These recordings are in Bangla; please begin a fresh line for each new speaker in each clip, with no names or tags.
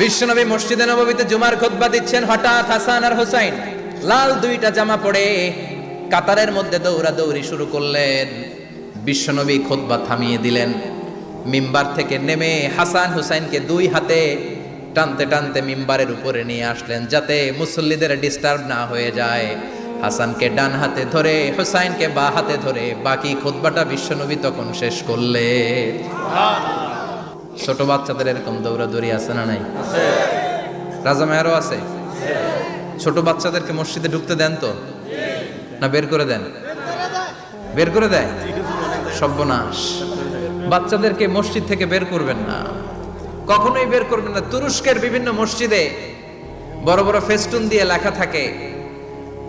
বিশ্বনবী মসজিদে নববীতে জুমার খুতবা দিচ্ছেন, হঠাৎ হাসান আর হুসাইন লাল দুইটা জামা পরে কাতারের মধ্যে দৌড়াদৌড়ি শুরু করলেন। বিশ্বনবী খুতবা থামিয়ে দিলেন। মিম্বার থেকে নেমে হাসান হুসাইনকে দুই হাতে টানতে টানতে মিম্বারের উপরে নিয়ে আসলেন, যাতে মুসল্লিদের ডিস্টার্ব না হয়ে যায়। হাসানকে ডান হাতে ধরে, হুসাইনকে বা হাতে ধরে বাকি খুতবাটা বিশ্বনবী তখন শেষ করলেন। ছোট বাচ্চাদের এরকম দৌড়াদৌড়ি আছে না নাই? রাজা মেয়ারও আছে। ছোট বাচ্চাদেরকে মসজিদে ঢুকতে দেন তো, না বের করে দেন? বের করে দেয়। সর্বনাশ, বাচ্চাদেরকে মসজিদ থেকে বের করবেন না, কখনোই বের করবেন না। তুরস্কের বিভিন্ন মসজিদে বড় বড় ফেস্টুন দিয়ে লেখা থাকে,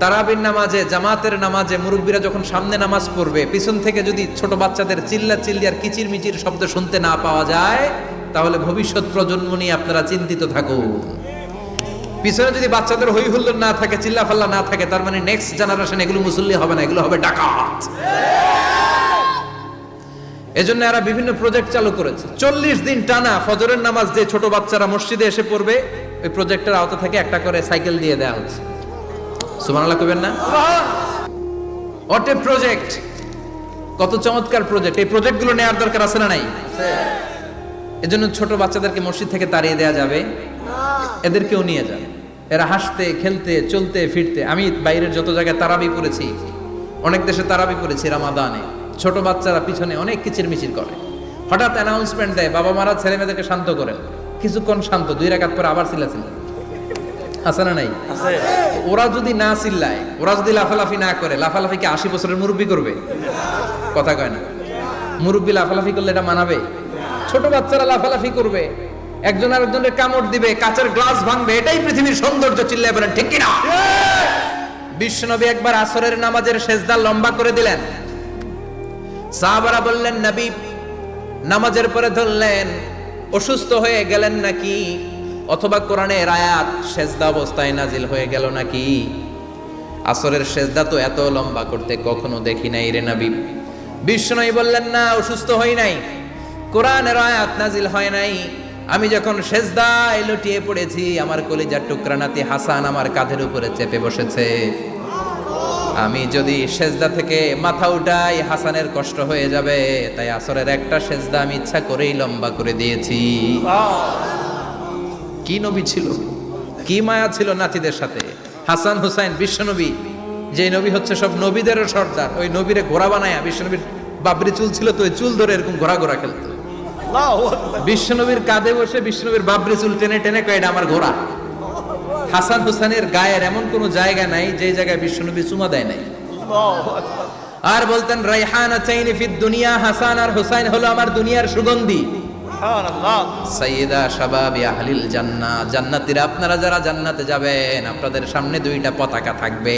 তারাবির নামাজে, জামাতের নামাজে মুরব্বীরা যখন সামনে নামাজ পড়বে, পিছন থেকে যদি ছোট বাচ্চাদের চিল্লা চিল্লি আর কিচির মিচির শব্দ শুনতে না পাওয়া যায়, তাহলে ভবিষ্যৎ প্রজন্ম নিয়ে আপনারা চিন্তিত থাকুন। পিছনে যদি বাচ্চাদের হই হুল্লোড় না থাকে, চিল্লা ফাল্লা না থাকে, তার মানে নেক্সট জেনারেশন এগুলো মুসল্লি হবে না, এগুলো হবে ডাকাত। এজন্য এরা বিভিন্ন প্রজেক্ট চালু করেছে। 40 দিন টানা ফজরের নামাজ যে ছোট বাচ্চারা মসজিদে এসে পড়বে, ওই প্রজেক্টের আওতা থেকে একটা করে সাইকেল দিয়ে দেওয়া হচ্ছে। সুবহানাল্লাহ কইবেন না? What a project! কত চমৎকার প্রজেক্ট! এই প্রজেক্টগুলো নেওয়ার দরকার আছে না নাই? এজন্য ছোট বাচ্চাদেরকে মসজিদ থেকে তাড়িয়ে দেওয়া যাবে না, এদেরকেও নিয়ে যাবে। এরা হাসতে খেলতে চলতে ফিরতে। আমি বাইরের যত জায়গায় তারাবি পড়েছি, অনেক দেশে তারাবি পড়েছি রামাদানে, ছোট বাচ্চারা পিছনে অনেক কিচিরমিচির করে। হঠাৎ অ্যানাউন্সমেন্ট দেয়, বাবা মারা ছেলে মেয়েদেরকে শান্ত করেন। কিছুক্ষণ শান্ত, 2 রাকাত পরে আবার চিল্লাচিল্লি। আছে না নাই? ওরা যদি না চিল্লায়, ওরা যদি লাফালাফি না করে, লাফালাফি কি 80 বছরের মুরব্বী করবে? কথা কয় না। মুরব্বী লাফালাফি করলে এটা মানাবে? ছোট বাচ্চারা লাফালাফি করবে, একজন আরেকজনের কামড় দিবে, কাঁচের গ্লাস ভাঙবে, এটাই পৃথিবীর সৌন্দর্য। চিল্লায় বলেন ঠিক কিনা? বিশ্বনবী একবার আসরের নামাজের সেজদা লম্বা করে দিলেন। সাহাবারা বললেন, নবী নামাজের পরে ধরলেন, অসুস্থ হয়ে গেলেন নাকি? অথবা কোরআনের আয়াত সেজদা অবস্থায় নাজিল হয়ে গেল নাকি? আসরের সেজদা তো এত লম্বা করতে কখনো দেখি নাই রে নবী। বিশ্বনবী বললেন, না, অসুস্থ হই নাই, কোরআনের আয়াত নাজিল হয় নাই। আমি যখন সেজদায় লুটিয়ে পড়েছি, আমার কলিজার টুকরা নাতি হাসান আমার কাঁধের উপরে চেপে বসেছে। আমি যদি সেজদা থেকে মাথা উঠাই, হাসানের কষ্ট হয়ে যাবে, তাই আসরের একটা সেজদা আমি ইচ্ছা করেই লম্বা করে দিয়েছি। কি নবী ছিল, কি মায়া ছিল নাতিদের সাথে। হাসান হুসাইন, বিশ্বনবী যে নবী হচ্ছে সব নবীদেরও সর্দার, ওই নবীরে ঘোড়া বানায়া, বিশ্বনবীর বাবরি চুল ছিল তো, ওই চুল ধরে এরকম ঘোড়া ঘোড়া খেলতো। বিশ্বনবীর কাঁধে বসে বিশ্বনবীর বাবরি চুল টেনে টেনে কয়, এটা আমার ঘোড়া। হাসান হুসাইনের গায়ের এমন কোন জায়গা নাই যে জায়গায় বিশ্বনবী চুমা দেয় নাই। আর বলতেন, রাইহানাতাইনি ফিদ দুনিয়া, হাসান আর হুসাইন হলো আমার দুনিয়ার সুগন্ধি। সাইয়্যিদা শাবাবি আহলিল জান্নাহ, জান্নাতীরা আপনারা যারা জান্নাতে যাবেন, আপনাদের সামনে 2টা পতাকা থাকবে,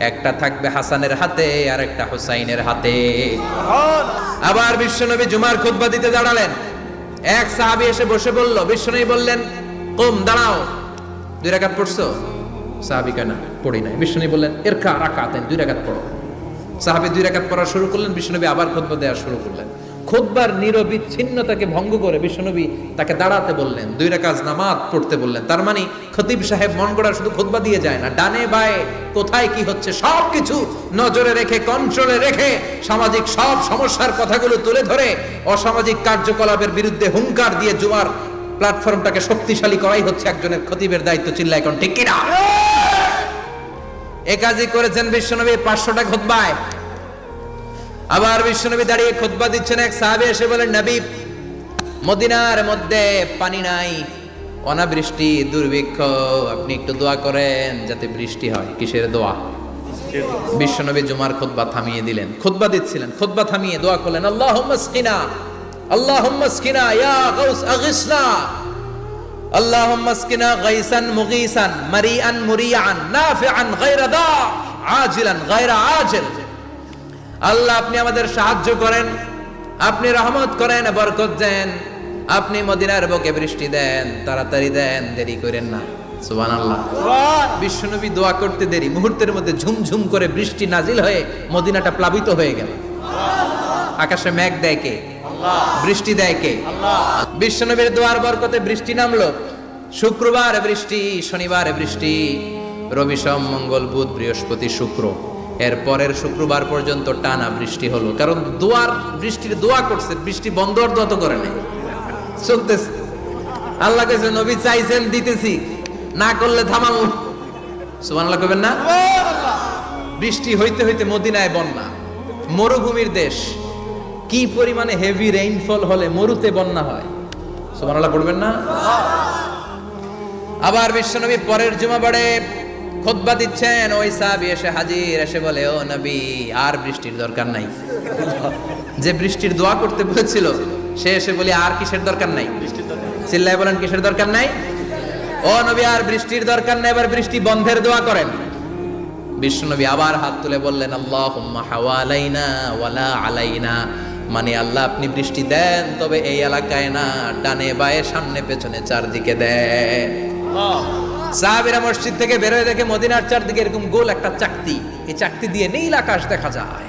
একটা থাকবে হাসানের হাতে আর একটা হুসাইনের হাতে। আবার বিশ্বনবী জুমার খুতবা দিতে দাঁড়ালেন। এক সাহাবী এসে বসে বলল, বিশ্বনবী বললেন, কুম, দাঁড়াও, 2 রাকাত পড়ছো? সাহাবী কয়, না, পড়ি নাই। বিশ্বনবী বললেন, ইরকা রাকাতাইন, 2 রাকাত পড়ো। সাহাবী 2 রাকাত পড়া শুরু করলেন। বিশ্বনবী আবার খুতবা দেওয়া শুরু করলেন। খুতবার নিরবিচ্ছিন্নতাকে ভঙ্গ করে বিশ্বনবী তাকে দাঁড়াতে বললেন, 2 রাকাত নামাজ পড়তে বললেন। তার মানে খতিব সাহেব মন গড়া শুধু খুতবা দিয়ে যায় না, ডানে বায়ে কোথায় কি হচ্ছে সবকিছু নজরে রেখে, কন্ট্রোলে রেখে, সামাজিক সব সমস্যার কথাগুলো তুলে ধরে অসামাজিক কার্যকলাপের বিরুদ্ধে হুঙ্কার দিয়ে জুমার প্ল্যাটফর্মটাকে শক্তিশালী করাই হচ্ছে একজনের খতিবের দায়িত্ব। চিল্লা এখন ঠিক কিনা? এ কাজই করেছেন বিশ্বনবী 500টা খুতবায়। আবার বিশ্বনবী দাঁড়িয়ে খুতবা দিচ্ছেন। এক সাহাবী এসে বলেন, নবী, মদিনার মধ্যে পানি নাই, অনাবৃষ্টি, দুর্ভিক্ষ, আপনি একটু দোয়া করেন যাতে বৃষ্টি হয়। কিসের দোয়া? বিশ্বনবী জুমার খুতবা থামিয়ে দিলেন। খুতবা দিচ্ছিলেন, খুতবা থামিয়ে দোয়া করলেন, আল্লাহুম্মা আসকিনা, আল্লাহুম্মা আসকিনা ইয়া গাউস আগিসনা, আল্লাহুম্মা আসকিনা গাইসান মুগীসান, মারিআন মুরিআন, নাফিআন গায়রা দা, আজিলান গায়রা আজিল। আল্লাহ, আপনি আমাদের সাহায্য করেন, আপনি রহমত করেন, বরকত দেন, আপনি মদিনার বুকে বৃষ্টি দেন, তাড়াতাড়ি দেন, দেরি করেন না। সুবহানাল্লাহ। বিশ্বনবী দোয়া করতে দেরি, মুহূর্তের মধ্যে ঝুমঝুম করে বৃষ্টি নাজিল হয়ে মদিনাটা প্লাবিত হয়ে গেল। আকাশে মেঘ দেয় কে? আল্লাহ। বৃষ্টি দেয় কে? আল্লাহ। বিশ্বনবীর দোয়ার বরকতে বৃষ্টি নামলো। শুক্রবার বৃষ্টি, শনিবার বৃষ্টি, রবি সোম মঙ্গল বুধ বৃহস্পতি শুক্র, এর পরের শুক্রবার পর্যন্ত টানা বৃষ্টি হলো। কারণ বৃষ্টির দোয়া করছে, বৃষ্টি বন্ধ আর দোয়া তো করে নাই, চলতেছে। আল্লাহ কাছে নবী চাইছেন, দিতেছি, না করলে থামাবো। সুবহানাল্লাহ কইবেন না? বৃষ্টি হইতে হইতে মদিনায় বন্যা, মরুভূমির দেশ, কি পরিমাণে হেভি রেইনফল হলে মরুতে বন্যা হয়। সুবহানাল্লাহ পড়বেন না? আবার বিশ্বনবী পরের জুমাবারে খুতবা দিচ্ছেন, ওই সাহাবী এসে হাজির, এসে বলে, ও নবী, আর বৃষ্টির দরকার নাই। যে বৃষ্টির দোয়া করতে বলেছিল সে এসে বলে, আর কিসের দরকার নাই? চিল্লায় বলেন, কিসের দরকার নাই? ও নবী, আর বৃষ্টির দরকার নাই, এবার বৃষ্টি বন্ধের দোয়া করেন। বিশ্বনবী আবার হাত তুলে বললেন, আল্লাহুম্মা হাওয়ালাইনা ওয়ালা আলাইনা, মানে আল্লাহ আপনি বৃষ্টি দেন, তবে এই এলাকায় না, ডানে বায়ে সামনে পেছনে চারদিকে দেন। সাহাবীরা মসজিদ থেকে বের হয়ে দেখে মদিনার চারদিকে এরকম গোল একটা চাকতি, এই চাকতি দিয়ে নীল আকাশ দেখা যায়,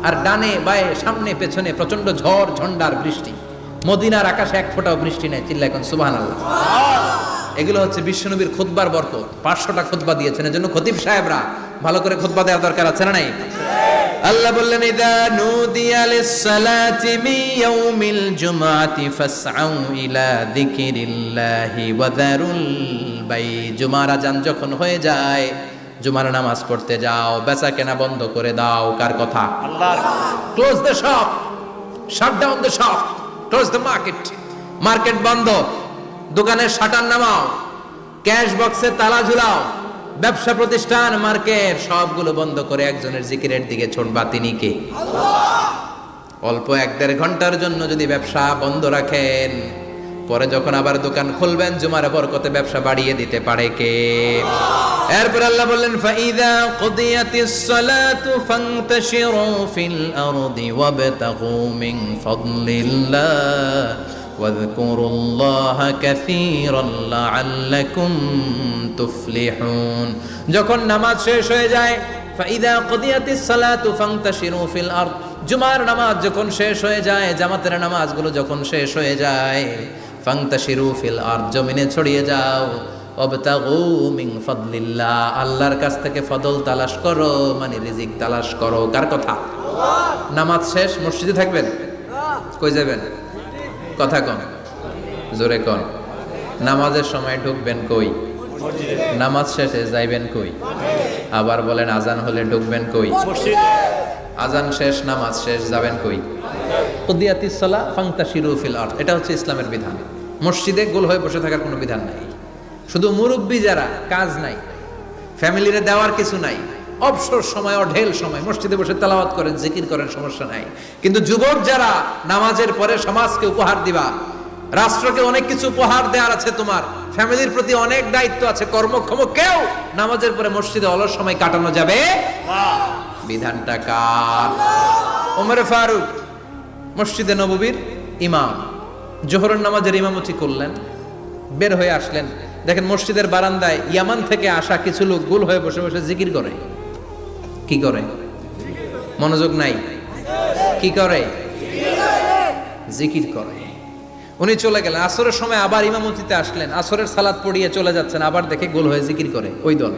আর ডানে বায়ে সামনে পেছনে প্রচন্ড ঝড় ঝন্ডার বৃষ্টি। মদিনার আকাশে এক ফোঁটাও বৃষ্টি নেই। চিল্লা এখন সুবহানাল্লাহ। এগুলো হচ্ছে বিশ্বনবীর খুতবার বরকত। 500টা খুতবা দিয়েছেন, এজন্য খতিব সাহেবরা ভালো করে খুতবা দেওয়ার দরকার আছে না নাই? আল্লাহ বললেন, ইদা নুদিয়া লিস-সালাতি মিন ইয়াউমিল জুমআতি ফাসআউ ইলা যিকিরিল্লাহি ওয়া যারুল বাই। জুমার আযান যখন হয়ে যায়, জুমার নামাজ পড়তে যাও, বেচা কেনা বন্ধ করে দাও। কার কথা? আল্লাহর। Close the shop, shut down the shop, close the market. Market বন্ধ, দোকানের শাটার নামাও, ক্যাশ বক্সে তালা ঝুলাও, ব্যবসা প্রতিষ্ঠান, মার্কেট সবগুলো বন্ধ করে একজনের জিকিরের দিকে ছোটবা। তিনি কে? অল্প 1-1.5 ঘন্টার জন্য যদি ব্যবসা বন্ধ রাখেন, পরে যখন আবার দোকান খুলবেন, জুমার বরকতে ব্যবসা বাড়িয়ে দিতে পারে কে? এরপর আল্লাহ বললেন, ফাইদা কুদিয়াতিস সালাতু ফান্তাশিরু ফিল আরদি ওয়াবতাগু মিন ফাদলিল্লাহ ওয়াযকুরুল্লাহা কাসীরান লাআল্লাকুম তুফলিহুন। যখন নামাজ শেষ হয়ে যায়, ফাইদা কুদিয়াতিস সালাতু ফান্তাশিরু ফিল আরদ, জুমার নামাজ যখন শেষ হয়ে যায়, জামাতের নামাজগুলো যখন শেষ হয়ে যায়, ফান্তাশিরু ফিল আরদ, জমিনে ছড়িয়ে যাও, ওয়াবতাগু মিন ফাদলিল্লাহ, আল্লাহর কাছ থেকে ফদল তালাশ করো, মানে রিজিক তালাশ করো। কার কথা? আল্লাহ। নামাজ শেষ মসজিদে থাকবেন? কই যাবেন? কথা কন, জোরে কন। নামাজের সময় ঢুকবেন কই? নামাজ শেষে যাইবেন কই? আবার বলেন, আজান হলে ঢুকবেন কই? আজান শেষ, নামাজ শেষ, যাবেন কই? কুদিয়াতিস সালাহ ফান্তাশিরু ফিল আরদ, এটা হচ্ছে ইসলামের বিধান। মসজিদে গোল হয়ে বসে থাকার কোনো বিধান নাই। শুধু মুরব্বী যারা, কাজ নাই, ফ্যামিলিরে দেওয়ার কিছু নাই, অবসর সময়, অঢেল সময় মসজিদে বসে তেলাওয়াত করেন, জিকির করেন, সমস্যা নাই। কিন্তু যুবক যারা, নামাজের পরে সমাজকে উপহার দিবা, রাষ্ট্রকে অনেক কিছু উপহার দেওয়ার আছে, তোমার ফ্যামিলির প্রতি অনেক দায়িত্ব আছে, কর্মক্ষম কেউ নামাজের পরে মসজিদে অলস সময় কাটানো যাবে? বিধানটা কার? ওমর ফারুক মসজিদে নববীর ইমাম, জোহরের নামাজের ইমামতি করলেন, বের হয়ে আসলেন, দেখেন মসজিদের বারান্দায় ইয়ামান থেকে আসা কিছু লোক গোল হয়ে বসে বসে জিকির করে। কি করে? মনোযোগ নাই। কি করে? জিকির করে। উনি চলে গেলেন, আসরের সময় আবার ইমামতিতে আসলেন, আসরের সালাত পড়িয়ে চলে যাচ্ছেন, আবার দেখে গোল হয়ে জিকির করে ওই দল।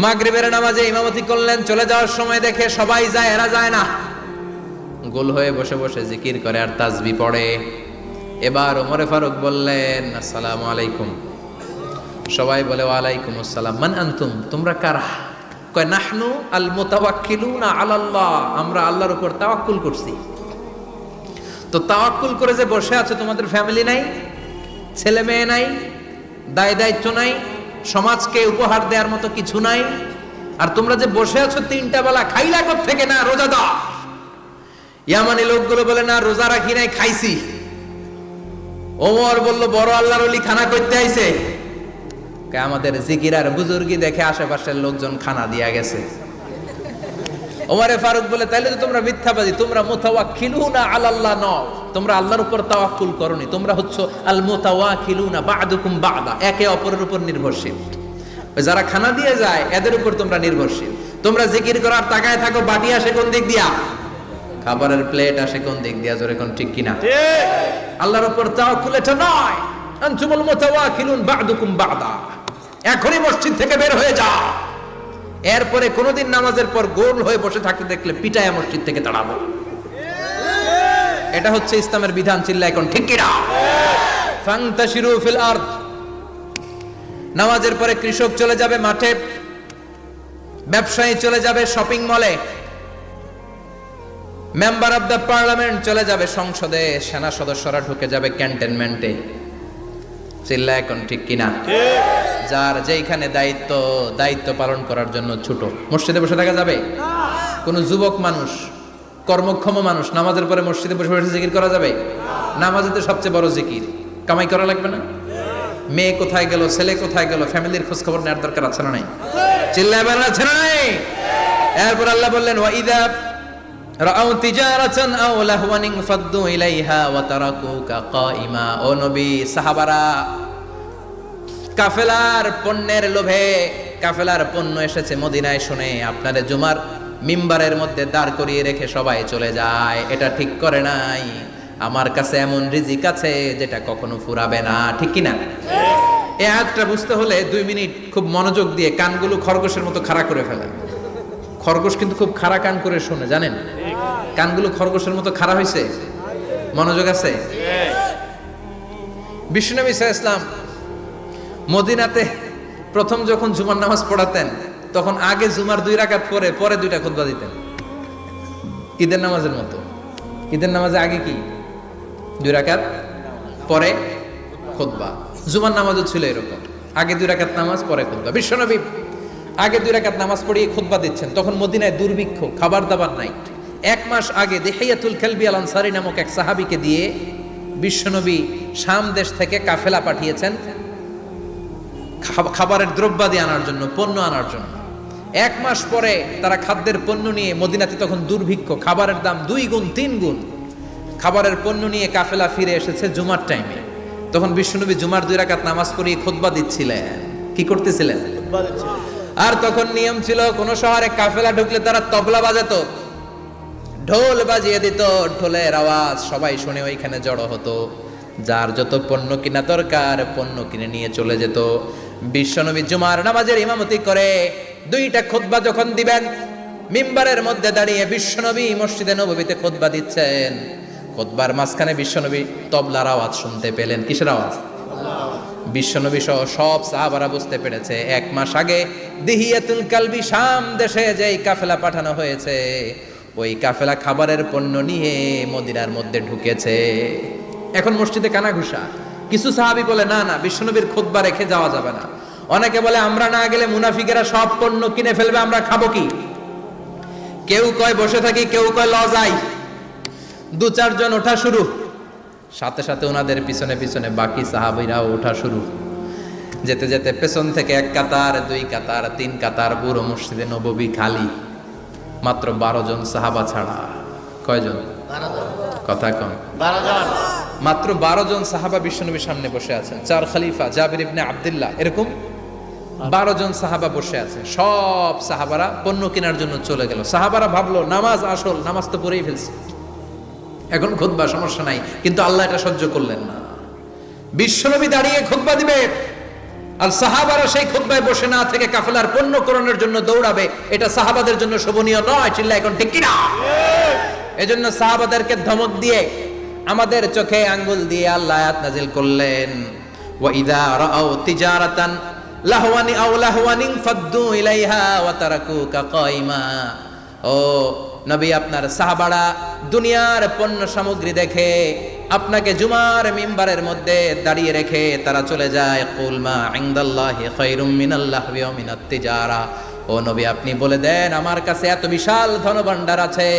মাগরিবের নামাজে ইমামতি করলেন, চলে যাওয়ার সময় দেখে সবাই যায়, এরা যায় না, গোল হয়ে বসে বসে জিকির করে আর তাসবিহ পড়ে। এবার ওমরে ফারুক বললেন, আসসালামু আলাইকুম। সবাই বলে, ওয়ালাইকুম আসসালাম। মান আনতুম, তোমরা কারা? কয়, নাহনু আল মুতাওয়াক্কিলুনা আলাল্লাহ, আমরা আল্লাহর উপর তাওয়াক্কুল করছি। তো তাওয়াক্কুল করে যে বসে আছে, তোমাদের ফ্যামিলি নাই, ছেলে মেয়ে নাই, দায় দায়িত্ব নাই, সমাজকে উপহার দেওয়ার মতো কিছু নাই, আর তোমরা যে বসে আছো 3টা বেলা, খাইলা কোত্থেকে? না, রোজা দাও। ইয়ামানি লোকগুলো বলে, না রোজা রাখি নাই, খাইছি। ওমর বলল, বড় আল্লাহর ওলি খানা করতে আইছে? আমাদের জিকির আর বুজুর্গি দেখে আশেপাশের লোকজন খানা দিয়া গেছে। ওমরে ফারুক বলে, তাইলে তো তোমরা মিথ্যাবাদী, তোমরা মুতাওয়াক্কিলুনা আলাল্লাহ নও, তোমরা আল্লাহর উপর তাওয়াক্কুল করনি, তোমরা হচ্ছে আল মুতাওয়াক্কিলুনা বা'দুকুম বা'দা, একে অপরের উপর নির্ভরশীল। যারা খানা দিয়ে যায় এদের উপর তোমরা নির্ভরশীল। তোমরা জিকির করার তাকায় থাকো, বাটি আসে কোন দিক দিয়া, খাবারের প্লেট আসে কোন দিক দিয়া, জোরে কোন ঠিক কিনা? আল্লাহর উপর তাওয়াক্কুল এটা নয়। আনতুমুল মুতাওয়াকিলুন বা'দুকুম বা'দা, এখনই মসজিদ থেকে বের হয়ে যা। এরপরে কোনদিন নামাজের পর গোল হয়ে বসে থাকতে দেখলে পিটায়া মসজিদ থেকে তাড়াবো। এটা হচ্ছে ইসলামের বিধান। চিল্লা এখন ঠিক কিনা? ফান্তাশিরু ফিল আরদ। নামাজের পরে কৃষক চলে যাবে মাঠে, ব্যবসায়ী চলে যাবে শপিং মলে, মেম্বার অফ দ্য পার্লামেন্ট চলে যাবে সংসদে, সেনা সদস্যরা ঢুকে যাবে ক্যান্টনমেন্টে। চিল্লা এখন ঠিক কিনা? যার যেইখানে দায়িত্ব পালন করার জন্য ছোট, মসজিদে বসে থাকা যাবে? কোন যুবক মানুষ, কর্মক্ষম মানুষ নামাজের পরে মসজিদে বসে বসে জিকির করা যাবে? নামাজে তো সবচেয়ে বড় জিকির, কামাই করা লাগবে না? মেয়ে কোথায় গেল, ছেলে কোথায় গেল, ফ্যামিলির খোঁজ খবর নেওয়ার দরকার আছে না নাই? চিল্লায় বলেন আছে না নাই? এরপর আল্লাহ বললেন ওয়া ইযা রাআউ তিজারাতান আও লাহওয়ান ফাদ্দু ইলাইহা ওয়া তারাকুকা কাইমা। ও নবী, সাহাবারা কাফেলার পণ্যের লোভে, কাফেলার পণ্য এসেছে মদিনায় শুনে আপনারে জুমার মিম্বারের মধ্যে দাঁড় করিয়ে রেখে সবাই চলে যায়। এটা ঠিক করে নাই। আমার কাছে এমন রিজিক আছে যেটা কখনো ফুরাবে না। ঠিক কি না? এই আয়াতটা বুঝতে হলে 2 মিনিট খুব মনোযোগ দিয়ে কানগুলো খরগোশের মতো খাড়া করে ফেলেন। খরগোশ কিন্তু খুব খাড়া কান করে শোনে, জানেন? কানগুলো খরগোশের মতো খাড়া হয়েছে। মনোযোগ আছে? বিশ্বনবী সাল্লাল্লাহু আলাইহি ওয়াসাল্লাম মদিনাতে প্রথম যখন জুমার নামাজ পড়াতেন তখন আগে জুমার 2 রাকাত পরে 2টা খুতবা দিতেন, ঈদের নামাজের মতো। ঈদের নামাজে আগে কি 2 রাকাত, পরে খুতবা। জুমার নামাজও ছিল এরকম, আগে 2 রাকাত নামাজ, পরে খুতবা। বিশ্বনবী আগে 2 রাকাত নামাজ পড়িয়ে খুতবা দিচ্ছেন, তখন মদিনায় দুর্ভিক্ষ, খাবার দাবার নাই। 1 মাস আগে দিহিয়াতুল কালবি আল আনসারী নামক এক সাহাবীকে দিয়ে বিশ্বনবী শাম দেশ থেকে কাফেলা পাঠিয়েছেন খাবারের দ্রব্যাদি আনার জন্য, পণ্য আনার জন্য। 1 মাস পরে তারা খাদ্যের পণ্য নিয়ে, মদিনাতে তখন দুর্ভিক্ষ, খাবারের দাম 2 গুণ 3 গুণ, খাবারের পণ্য নিয়ে কাফেলা ফিরে এসেছে জুমার টাইমে। তখন বিশ্বনবী জুমার 2 রাকাত নামাজ পড়িয়ে খুতবা দিচ্ছিলেন। কি করতেছিলেন? আর তখন নিয়ম ছিল, কোন শহরে কাফেলা ঢুকলে তারা তবলা বাজাতো, ঢোল বাজিয়ে দিত, ঢোলের আওয়াজ সবাই শুনে ওইখানে জড়ো হতো। যার যত পণ্য কিনা দরকার পণ্য কিনে নিয়ে চলে যেত। বিশ্বনবী জুমার নামাজের ইমামতি করে 2টা খুতবা যখন দিবেন, মিম্বারের মধ্যে দাঁড়িয়ে বিশ্বনবী মসজিদে নববীতে খুতবা দিচ্ছেন। খুতবার মাঝখানে বিশ্বনবী তবলার আওয়াজ শুনতে পেলেন। কিসের আওয়াজ? বিশ্বনবী সহ সব সাহাবারা বুঝতে পেরেছে 1 মাস আগে দিহিয়াতুল কালবি শাম দেশে যেই কাফেলা পাঠানো হয়েছে, ওই কাফেলা খাবারের পণ্য নিয়ে মদিনার মধ্যে ঢুকেছে। এখন মসজিদে কানাঘুষা। কিছু সাহাবী বলে না না, বিশ্বনবীর খুতবা রেখে যাওয়া যাবে না। অনেকে বলে আমরা না গেলে মুনাফিকেরা সব পণ্য কিনে ফেলবে, আমরা খাবো কি? কেউ কয় বসে থাকি, কেউ কয় ল যাই। 2-4 জন ওঠা শুরু, সাথে সাথে ওনাদের পিছনে পিছনে বাকি সাহাবীরাও ওঠা শুরু। যেতে যেতে পেছন থেকে 1 কাতার, 2 কাতার, 3 কাতার, পুরো মসজিদে নববী খালি, মাত্র 12 জন সাহাবা ছাড়া। কয়জন? 12 জন। কথা কম। 12 জন। মাত্র 12 জন সাহাবা বিশ্বনবীর সামনে বসে আছেন। 4 খলিফা, জাবির ইবনে আব্দুল্লাহ, এরকম 12 জন সাহাবা বসে আছে। সব সাহাবারা পণ্য কেনার জন্য চলে গেল। সাহাবারা ভাবলো নামাজ আসল, নামাজ তো পড়েই ফেলছে, এখন খুতবা সমস্যা নাই। কিন্তু আল্লাহ এটা সহ্য করলেন না। বিশ্বনবী দাঁড়িয়ে খুতবা দিবে আর সাহাবারা সেই খুতবায় বসে না থেকে কাফেলার পণ্য করণের জন্য দৌড়াবে, এটা সাহাবাদের জন্য শোভনীয় নয়। চিল্লা এখন ঠিক কিনা? এজন্য সাহাবাদেরকে ধমক দিয়ে, আমাদের চোখে আঙ্গুল দিয়ে আল্লাহ আয়াত নাজিল করলেন, ওয়া ইযা রাআউ তিজারাতান লাহওয়ানি আও লাহওয়ানিন ফাদ্দু ইলাইহা ওয়া তারাকুকা কাইমা। ও নবী, আপনার সাহাবারা দুনিয়ার পণ্য সামগ্রী দেখে আপনাকে জুমার মিম্বারের মধ্যে দাঁড়িয়ে রেখে তারা চলে যায়। কুল মা ইনদাল্লাহি খায়রুম মিনাল লাহবি ওয়া মিনাত তিজারা। ও নবী, আপনি বলে দেন আমার কাছে এত বিশাল ধনভাণ্ডার আছে,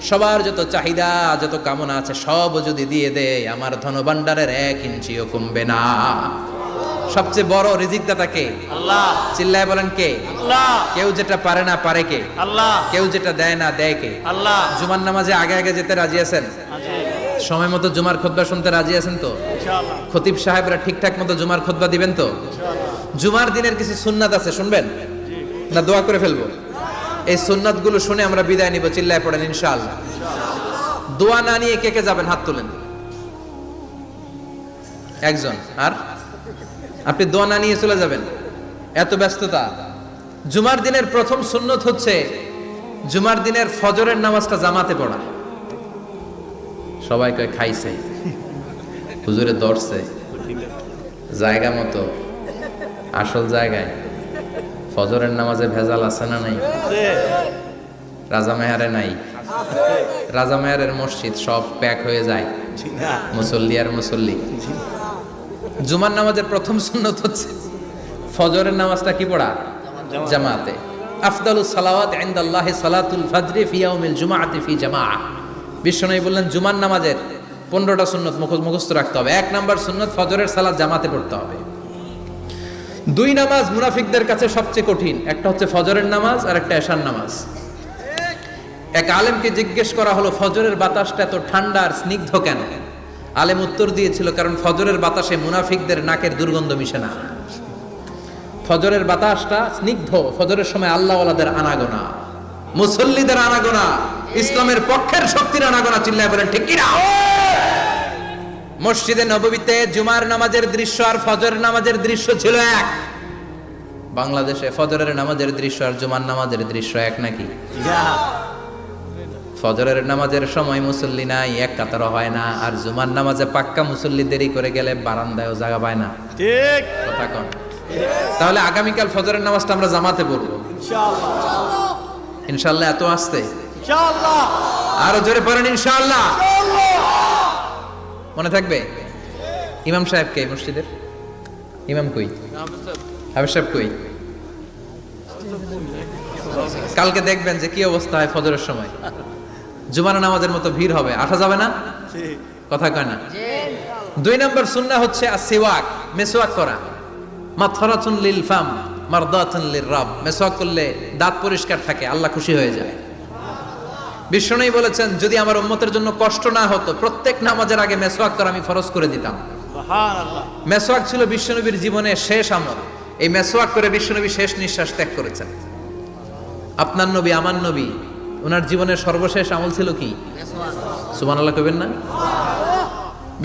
সবার যত চাহিদা, যত কামনা আছে সব যদি দিয়ে দেয়, আমার ধনভাণ্ডারের 1 ইঞ্চিও কমবে না। সবচেয়ে বড় রিজিকদাতা কে? আল্লাহ। চিল্লায় বলেন কে? আল্লাহ। কেউ যেটা পারে না পারে কে? আল্লাহ। কেউ যেটা দেয় না দেয় কে? আল্লাহ। জুমার নামাজে আগে আগে যেতে রাজি আছেন? সময় মতো জুমার খুতবা শুনতে রাজি আছেন তো? ইনশাআল্লাহ। খতিব সাহেবরা ঠিকঠাক মতো জুমার খুতবা দিবেন তো? ইনশাআল্লাহ। জুমার দিনের কিছু সুন্নাত আছে, শুনবেন না দোয়া করে ফেলবো? এই সুন্নাতগুলো শুনে আমরা বিদায় নিব। চিল্লায় পড়েন ইনশাআল্লাহ। দোয়া না নিয়ে কে কে যাবেন? হাত তোলেন। একজন, আর আপনি দোয়া না নিয়ে চলে যাবেন, এত ব্যস্ততা। জুমার দিনের প্রথম সুন্নত হচ্ছে জুমার দিনের ফজরের নামাজটা জামাতে পড়া। সবাই কয় খাইছে, হুজুরে দর্শে জায়গা মতো, আসল জায়গায় ফজরের নামাজে ভেজাল আছে না নাই? রাজা মেহারে নাই? রাজা মেহারের মসজিদ সব প্যাক হয়ে যায়, মুসল্লি আর মুসল্লি। জুমার নামাজের প্রথম সুন্নত হচ্ছে ফজরের নামাজটা কি পড়া? জামাতে। আফদালুস সালাওয়াত ইনদাল্লাহি সালাতুল ফজরি ফি ইয়াউমিল জুমআতি ফি জামাআহ। বিশ্বনবী বললেন জুমার নামাজের 15টা সুন্নত মুখস্থ রাখতে হবে। 1 নাম্বার সুন্নত ফজরের সালাত জামাতে পড়তে হবে। 2 নামাজ মুনাফিকদের কাছে সবচেয়ে কঠিন, একটা হচ্ছে ফজরের নামাজ আর একটা এশার নামাজ। এক আলেমকে জিজ্ঞেস করা হলো ফজরের বাতাসটা এত ঠান্ডা আর স্নিগ্ধ কেন? আলেম উত্তর দিয়েছিল কারণ ফজরের বাতাসে মুনাফিকদের নাকের দুর্গন্ধ মিশে না। ফজরের বাতাসটা স্নিগ্ধ, ফজরের সময় আল্লাহওয়ালাদের আনাগোনা, মুসল্লিদের আনাগোনা, ইসলামের পক্ষের শক্তির আনাগোনা। চিল্লায় বলেন ঠিক কি না? মসজিদে নববীতে জুমার নামাজের দৃশ্য আর ফজরের নামাজের দৃশ্য ছিল এক। বাংলাদেশে ফজরের নামাজের দৃশ্য আর জুমার নামাজের দৃশ্য এক নাকি? ফজরের নামাজের সময় মুসল্লি নাই, এক কাতারও হয় না, আর জুমার নামাজে পাক্কা মুসল্লি দেরি করে গেলে বারান্দায়ও জায়গা পায় না। ঠিক কথা কোন? তাহলে আগামীকাল ফজরের নামাজটা আমরা জামাতে পড়বো ইনশাআল্লাহ। ইনশাআল্লাহ এত আসতে ইনশাআল্লাহ, আরো জোরে পড়েন ইনশাআল্লাহ। মনে থাকবে? ইমাম সাহেব কে মসজিদের? ইমাম কই? হাফেজ সাহেব কই? কালকে দেখবেন যে কি অবস্থা হয় ফজরের সময়। জুমার নামাজের মতো ভিড় হবে, আসা যাবে না, কথা কয় না। 2 নম্বর সুন্নাহ হচ্ছে আসওয়াক, মেসওয়াক করা। মাতফারাতুন লিল ফাম মারদাতুন লির রাব। মেসওয়াক করলে দাঁত পরিষ্কার থাকে, আল্লাহ খুশি হয়ে যায়। বিশ্বনবী বলেছেন যদি আমার উম্মতের জন্য কষ্ট না হতো প্রত্যেক নামাজের আগে মেসওয়াক করা আমি ফরজ করে দিতাম। সুবহানাল্লাহ। মেসওয়াক ছিল বিশ্বনবীর জীবনের শেষ আমল। এই মেসওয়াক করে বিশ্বনবী শেষ নিঃশ্বাস ত্যাগ করেছেন। আপনার নবী, আমার নবী, ওনার জীবনের সর্বশেষ আমল ছিল কি? সুবহানাল্লাহ কইবেন না?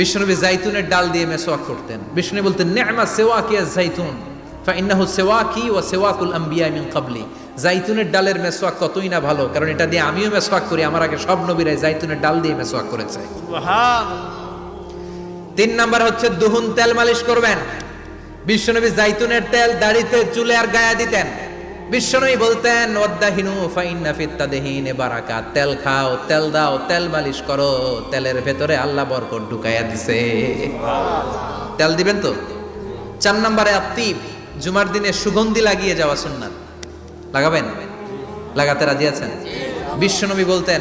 বিশ্বনবী জাইতুনের ডাল দিয়ে মেসওয়াক করতেন। বিশ্বনবী বলতেন নি'মা সিওয়াকিয়া জাইতুন ফাইন্নাহু সিওয়াকি ওয়া সিওয়াকুল আম্বিয়া মিন ক্বাবলি। জাইতুনের ডালের মেসওয়াক কতই না ভালো, কারণ এটা দিয়ে আমিও মেসওয়াক করি, আমার আগে সব নবীরাই জাইতুনের ডাল দিয়ে মেসওয়াক করেছে। সুবহানাল্লাহ। 3 নাম্বার হচ্ছে দুহুন, তেল মালিশ করবেন। বিশ্বনবী জাইতুনের তেল দাড়িতে, চুলে আর গায়ে দিতেন। বিশ্বনবী বলতেন ওয়াদাহিনু ফাইন্না ফিত তাদহিনে বারাকাত। তেল খাও, তেল দাও, তেল মালিশ করো, তেলের ভেতরে আল্লাহ বরকত ঢুকাইয়া দিছে। তেল দিবেন তো। 4 নম্বরে আত্তিব, জুমার দিনে সুগন্ধি লাগিয়ে যাওয়া সুন্নাত। লাগাবেন? লাগাতে রাজি আছেন? বিশ্বনবী বলতেন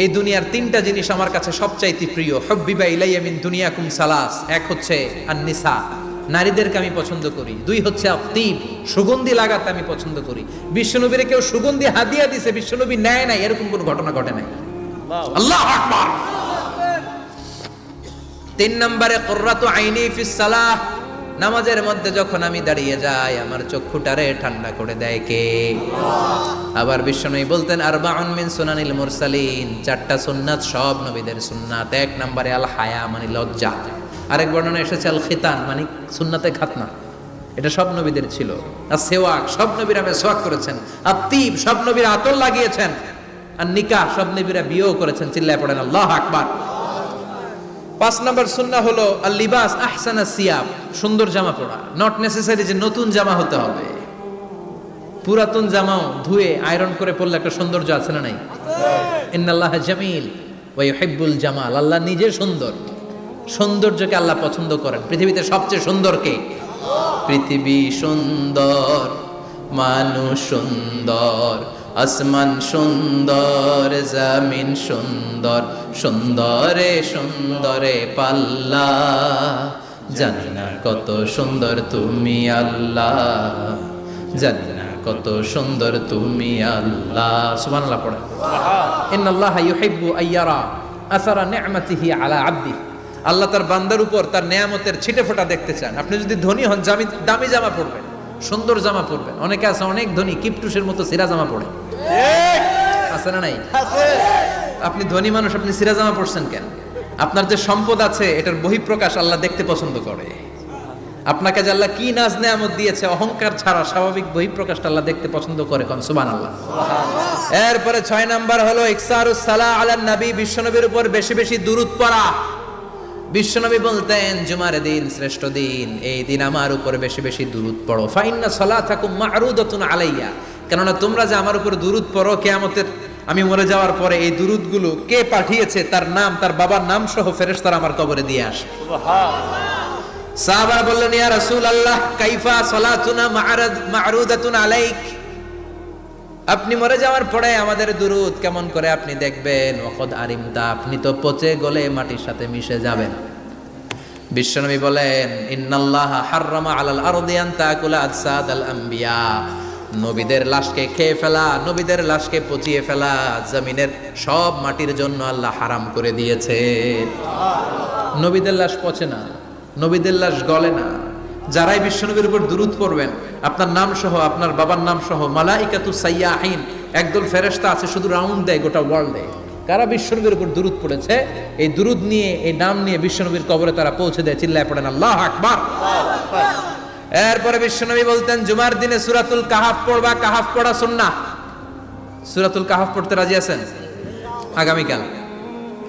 এই দুনিয়ার 3টা জিনিস আমার কাছে সবচাইতে প্রিয়। হুব্বিবা ইলাইয়া মিন দুনিয়াকুম সালাস। 1 হচ্ছে আন-নিসা, নারীদেরকে আমি পছন্দ করি। 2 হচ্ছে আত্তিব, সুগন্ধি লাগাতে আমি পছন্দ করি। বিশ্বনবীরে কেউ সুগন্ধি হাদিয়া দিছে, বিশ্বনবী নেয় নাই, এরকম কোনো ঘটনা ঘটে নাই। আল্লাহু আকবার। 3 নম্বরে কুররাতু আইনি ফিস সালাহ। নামাজের মধ্যে যখন আমি দাঁড়িয়ে যাই আমার চক্ষুটারে ঠান্ডা করে দেয় কে? আবার বিশ্বনবী বলতেন আরবাউন মিন সুনানিল মুরসালিন। 4টা সুন্নাত সব নবীদের সুন্নাত। 1 নম্বরে আল হায়া মানে লজ্জা। আরেক বর্ণনা এসেছে আল খিতান মানে সুন্নাতে খাতনা, এটা সব নবীদের ছিল। আর সেওয়াক, সব নবীরা মেসওয়াক করেছেন। আত্তিব, সব নবীরা আতর লাগিয়েছেন। আর নিকাহ, সব নবীরা বিয়েও করেছেন। চিল্লায় পড়েন আল্লাহু আকবার। 5 নম্বর সুন্নাহ হলো আল লিবাস আহসানাস সিয়াব, সুন্দর জামা পরা। নট নেসেসারি যে নতুন জামা হতে হবে, পুরাতন জামাও ধুয়ে আয়রন করে পরলে একটা সৌন্দর্য আছে না নাই? ইন্নাল্লাহা জামিল ওয়া ইউহিব্বুল জামাল। আল্লাহ নিজে সুন্দর, সৌন্দর্যকে আল্লাহ পছন্দ করেন। পৃথিবীতে সবচেয়ে সুন্দর কে? পৃথিবী সুন্দর, মানুষ সুন্দর, আসমান সুন্দর, জমিন সুন্দর, সুন্দরে সুন্দরে পাল্লা। জানি না কত সুন্দর তুমি আল্লাহ, জানি না কত সুন্দর তুমি আল্লাহ। সুবহানাল্লাহ পড়া। ইন্নাল্লাহা ইউহিব্বু আইয়ারা আসারা নি'মাতিহি আলা আবদি। আল্লাহ তার বান্দার উপর তার নেয়ামতের ছিটে ফোঁটা দেখতে চান। আপনি যদি ধনী হন দামি জামা পরবেন, সুন্দর জামা পরবেন। অনেকে আছে অনেক ধনী কিপটুসের মতো সিরা জামা পরে, আছে না নাই? আপনি ধনী মানুষ, আপনি সিরা জামা পরছেন কেন? আপনার যে সম্পদ আছে এটার বহিঃপ্রকাশ আল্লাহ দেখতে পছন্দ করে। আপনাকে যে আল্লাহ কি নাজ নেয়ামত দিয়েছে, অহংকার ছাড়া স্বাভাবিক বহিঃপ্রকাশটা আল্লাহ দেখতে পছন্দ করে। কোন সুবহানাল্লাহ। এরপরে 6 নাম্বার হলো ইকসারুস সালাহ আলান নবী, বিশ্বনবীর উপর বেশি বেশি দুরূদ পড়া। বিশ্বনবী বলতেন জুমার দিন শ্রেষ্ঠ দিন, এই দিন আমার উপর বেশি বেশি দুরূদ পড়ো। ফাইন্না সালাতাকুম মা'রুদাতুন আলাইয়া, কেননা তোমরা যে আমার উপর দুরূদ পড়ো, কিয়ামতের আমি মরে যাওয়ার পরে এই দুরূদগুলো কে পাঠিয়েছে তার নাম, তার বাবার নাম সহ ফেরেশতারা আমার কবরে দিয়ে আসে। সুবহানাল্লাহ। সাহাবারা বললেন ইয়া রাসূলুল্লাহ কাইফা সালাতুনা মা'রুদাতুন আলাইক, আপনি মরে যাওয়ার পরে আমাদের দুরূদ কেমন করে আপনি দেখবেন? ওয়াকাদ আরিমতা, আপনি তো পচে গলে মাটির সাথে মিশে যাবেন। বিশ্বনবী বলেন ইন্নাল্লাহা হাররামা আলাল আরদি আন তাকুলা আজসাদাল আম্বিয়া, নবীদের লাশকে খেয়ে ফেলা, নবীদের লাশকে পচিয়ে ফেলা জমিনের সব মাটির জন্য আল্লাহ হারাম করে দিয়েছে। নবীদের লাশ পচে না, নবীদের লাশ গলে না। যারাই বিশ্বনবীর উপর দুরূদ পড়বেন, আপনার নাম সহ, আপনার বাবার নাম সহ, মালাইকাতুস সাইয়াহিন, একদল ফেরেশতা আছে শুধু রাউন্ড দেয় গোটা ওয়ার্ল্ডে। কারা বিশ্বনবীর উপর দুরূদ পড়েছে, এই দুরূদ নিয়ে, এই নাম নিয়ে বিশ্বনবীর কবরে তারা পৌঁছে দেয়। চিল্লায় পড়েন আল্লাহু আকবার। এরপরে বিশ্বনবী বলতেন জুমার দিনে সূরাতুল কাহাফ পড়বা, কাহাফ পড়া সুন্নাহ। সূরাতুল কাহাফ পড়তে রাজি আছেন? আগামীকাল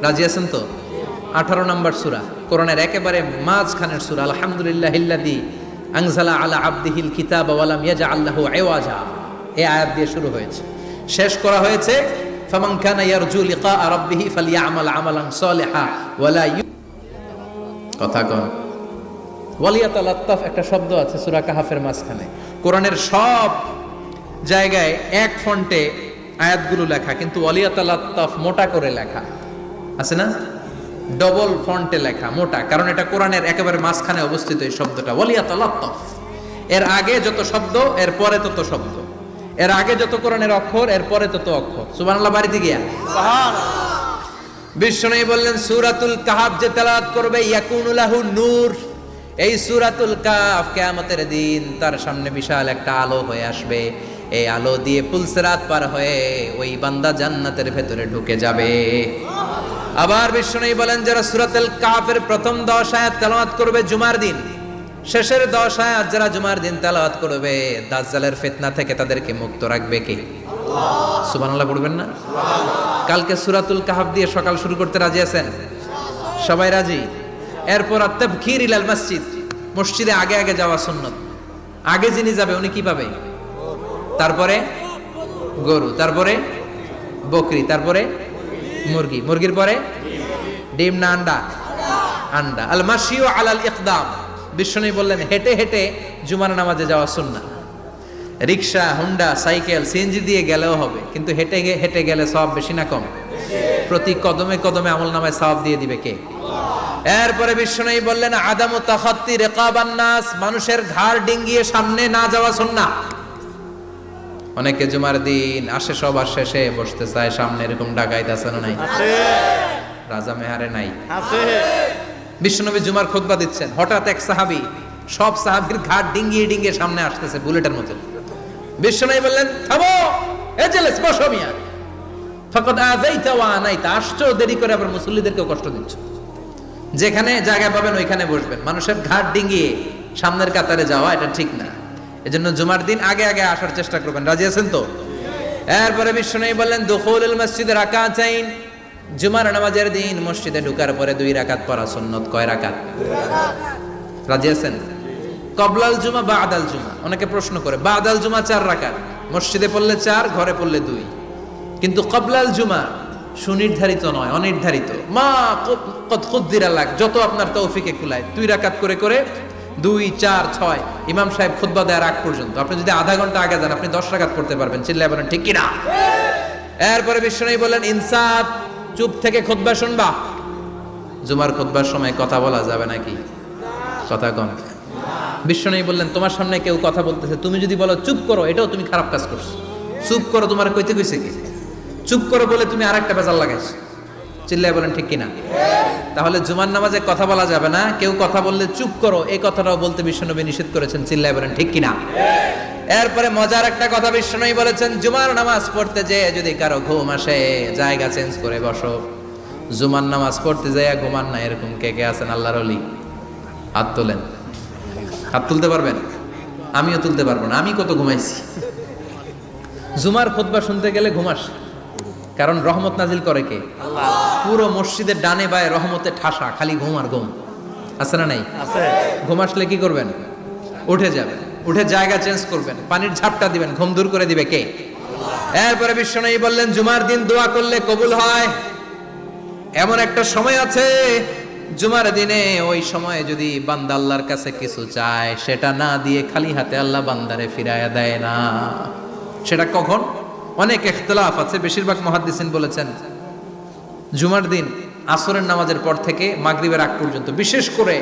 রাজি আছেন তো? 18 নম্বর সূরা, কোরআনের একেবারে মাঝখানের সূরা। আলহামদুলিল্লাহিল্লাযী আনজালা আলা আবদিহিল কিতাবা ওয়া লাম ইয়াজআল লাহু ইওয়াজা, এই আয়াত দিয়ে শুরু হয়েছে, শেষ করা হয়েছে ফামান কানা ইয়ারজু লিকা রাব্বিহি ফালইয়ামাল আমালান সালিহা ওয়া লা কথা কন ওয়ালিয়াতালাত্তাফ, একটা শব্দ আছে সূরা কাহাফের মাঝখানে। কোরআনের সব জায়গায় এক ফন্টে আয়াতগুলো লেখা, কিন্তু ওয়ালিয়াতালাত্তাফ মোটা করে লেখা আছে না, ডবল ফন্টে লেখা, মোটা, কারণ এটা কোরআনের একেবারে মাঝখানে অবস্থিত এই শব্দটা ওয়ালিয়াতালাত্তাফ। এর আগে যত শব্দ এর পরে তত শব্দ, এর আগে যত কোরআনের অক্ষর এর পরে তত অক্ষর। সুবহানাল্লাহ। বাড়িতে গিয়া সুবহানাল্লাহ। বিশ্বনবী বললেন সূরাতুল কাহাফ যে তেলাওয়াত করবে ইয়াকুনু লাহু নূর, এই সূরাতুল কাহাফ কিয়ামতের দিন তার সামনে বিশাল একটা আলো হয়ে আসবে। এই আলো দিয়ে পুলসিরাত পার হয়ে ওই বান্দা জান্নাতের ভেতরে ঢুকে যাবে। আবার বিশ্বনবী বলেন যারা সূরাতুল কাহাফের প্রথম 10 আয়াত তেলাওয়াত করবে জুমার দিন, শেষের 10 আয়াত যারা জুমার দিন তেলাওয়াত করবে, দাজ্জালের ফিতনা থেকে তাদেরকে মুক্ত রাখবে কে? আল্লাহ। সুবহানাল্লাহ পড়বেন না? সুবহানাল্লাহ। কালকে সূরাতুল কাহাফ দিয়ে সকাল শুরু করতে রাজি আছেন? সবাই রাজি? এরপর আত-তাবকির ইলাল মসজিদ, মসজিদে আগে আগে যাওয়া সুন্নাত। আগে যিনি যাবে উনি কি পাবে? তারপরে গরু, তারপরে বকরি, তারপরে মুরগি, মুরগির পরে ডিম না আন্ডা? আন্ডা। আল মাশিউ আলাল ইকদাম, বিশ্বনবী বললেন হেঁটে হেঁটে জুমার নামাজে যাওয়া সুন্নাহ। রিকশা, হুন্ডা, সাইকেল, সিএনজি দিয়ে গেলেও হবে, কিন্তু হেঁটে হেঁটে গেলে সওয়াব বেশি না কম? প্রতি কদমে কদমে আমলনামায় সওয়াব দিয়ে দিবে কে? এরপরে বিশ্বনবী বললেন আদামু তাখাত্তি রিকাবান নাস, মানুষের ঘাড় ডিঙ্গিয়ে সামনে না যাওয়া সুন্নাহ। অনেকে জুমার দিন আসে সবার শেষে বসতে চায় সামনে, এরকম ডাকাইত আছে না নাই? আছে। রাজা মেহারে নাই? আছে। বিশ্বনবী জুমার খুতবা দিচ্ছেন, হঠাৎ এক সাহাবী সব সাহাবীর ঘাট ডিঙ্গিয়ে ডিঙ্গিয়ে সামনে আসতেছে বুলেটের মতো। বিশ্বনবী বললেন থামো, এজেলেস বসো মিয়া, ফাকাদ আযাইতা ওয়া আনাইতা, আসছো দেরি করে আবার মুসল্লিদেরকেও কষ্ট দিচ্ছ। যেখানে জায়গা পাবেন ওইখানে বসবেন, মানুষের ঘাট ডিঙ্গিয়ে সামনের কাতারে যাওয়া এটা ঠিক না। এজন্য জুমার দিন আগে আগে আসার চেষ্টা করবেন। রাজি আছেন তো? এরপরে বিশ্বনবী বললেন দুখুলুল মসজিদে রাকাতাইন, জুমার নামাজের দিন মসজিদে ঢোকার পরে 2 রাকাত পড়া সুন্নাত। কয় রাকাত? 2 রাকাত। রাজি আছেন? কবলাল জুমা বাদাল জুমা, অনেকে প্রশ্ন করে বাদাল জুমা 4 রাকাত, মসজিদে পড়লে 4, ঘরে পড়লে 2, কিন্তু কবলাল জুমা সুনির্ধারিত নয়, অনির্ধারিত। মা কদ খুদ্দিরা লাক, যত আপনার তৌফিকে কুলায় 2 রাকাত করে করে 2, 4, 6 ইমাম সাহেব খুতবা দেওয়ার আগ পর্যন্ত। আপনি যদি আধা ঘন্টা আগে যান আপনি 10 রাকাত পড়তে পারবেন। চিল্লায় বলেন ঠিক কি না? এরপরে বিশ্বনবী বলেন ইনসাত, চুপ থেকে খুতবা শুনবা। জুমার খুতবার সময় কথা বলা যাবে নাকি? কথা কম। বিশ্বনবী বললেন তোমার সামনে কেউ কথা বলতেছে, তুমি যদি বলো চুপ করো, এটাও তুমি খারাপ কাজ করছো। চুপ করো তোমার কইতে কইছে কি? চুপ করো বলে তুমি আরেকটা বেজাল লাগাইছো। চিল্লায় বলেন ঠিক কিনা? তাহলে জুমার নামাজে কথা বলা যাবে না, কেউ কথা বললে চুপ করো এই কথাটাও বলতে বিশ্বনবী নিষেধ করেছেন। চিল্লায় বলেন ঠিক কিনা? এরপরে মজার একটা কথা বিশ্বনবী বলেছেন, জুমার নামাজ পড়তে যে যদি কারো ঘুম আসে জায়গা চেঞ্জ করে বসো, জুমার নামাজ পড়তে যাইয়া ঘুমান না, এরকম কে কে আছেন আল্লাহর ওলি? হাত তোলেন। হাত তুলতে পারবেন? আমিও তুলতে পারবো না, আমি কত ঘুমাইছি। জুমার খুতবা শুনতে গেলে ঘুমাস, কারণ রহমত নাজিল করে কে? আল্লাহ। পুরো মসজিদের ডানে বায়ে রহমতে ঠাসা, খালি ঘুম আর ঘুম। আছে না নাই? আছে। ঘুম আসলে কি করবেন? উঠে যাবেন, উঠে জায়গা চেঞ্জ করবেন, পানির ঝাপটা দিবেন, ঘুম দূর করে দিবে কে? এরপরে বিশ্বনবী বললেন জুমার দিন দোয়া করলে কবুল হয়। এমন একটা সময় আছে জুমার দিনে, ওই সময়ে যদি বান্দা আল্লাহর কাছে কিছু চায়, সেটা না দিয়ে খালি হাতে আল্লাহ বান্দারে ফিরাইয়া দেয় না। সেটা কখন? অনেক ইখতিলাফ আছে, বেশিরভাগ মুহাদ্দিসিন বলেছেন জুমার দিন আসরের নামাজের পর থেকে মাগরিবের আগ পর্যন্ত, বিশেষ করে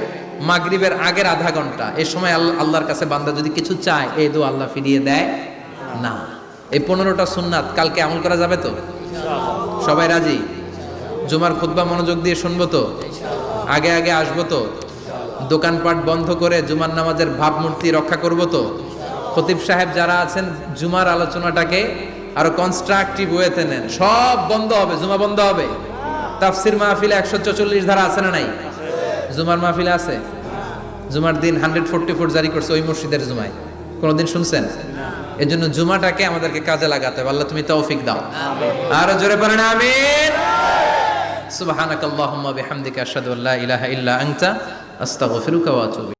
মাগরিবের আগের আধা ঘন্টা, এই সময় আল্লাহর কাছে বান্দা যদি কিছু চায়, এই দোয়া আল্লাহ ফিরিয়ে দেয় না। এই 15টা সুন্নাত কালকে আমল করা যাবে তো? সবাই রাজি? জুমার খুতবা মনোযোগ দিয়ে শুনবো তো? আগে আগে আসবো তো? দোকানপাট বন্ধ করে জুমার নামাজের ভাবমূর্তি রক্ষা করবো তো? খতিব সাহেব যারা আছেন, জুমার আলোচনাটাকে আরো কনস্ট্রাকটিভ ওয়েতে নেন। সব বন্ধ হবে, জুমা বন্ধ হবে। তাফসির মাহফিলে 144 ধারা আছে না নাই? জুমার মাহফিলে আছে। জুমার দিন 144 জারি করছে ওই মসজিদের জুমায়, কোনদিন শুনছেন? এই জন্য জুমাটাকে আমাদেরকে কাজে লাগাতে হবে। আল্লাহ তুমি তৌফিক দাও। আরো জোরে পড়েন আমিন। সুবহানাকাল্লাহুম্মা বিহামদিকা আশহাদু আল্লা ইলাহা ইল্লা আনতা আস্তাগফিরুকা ওয়া আতুবু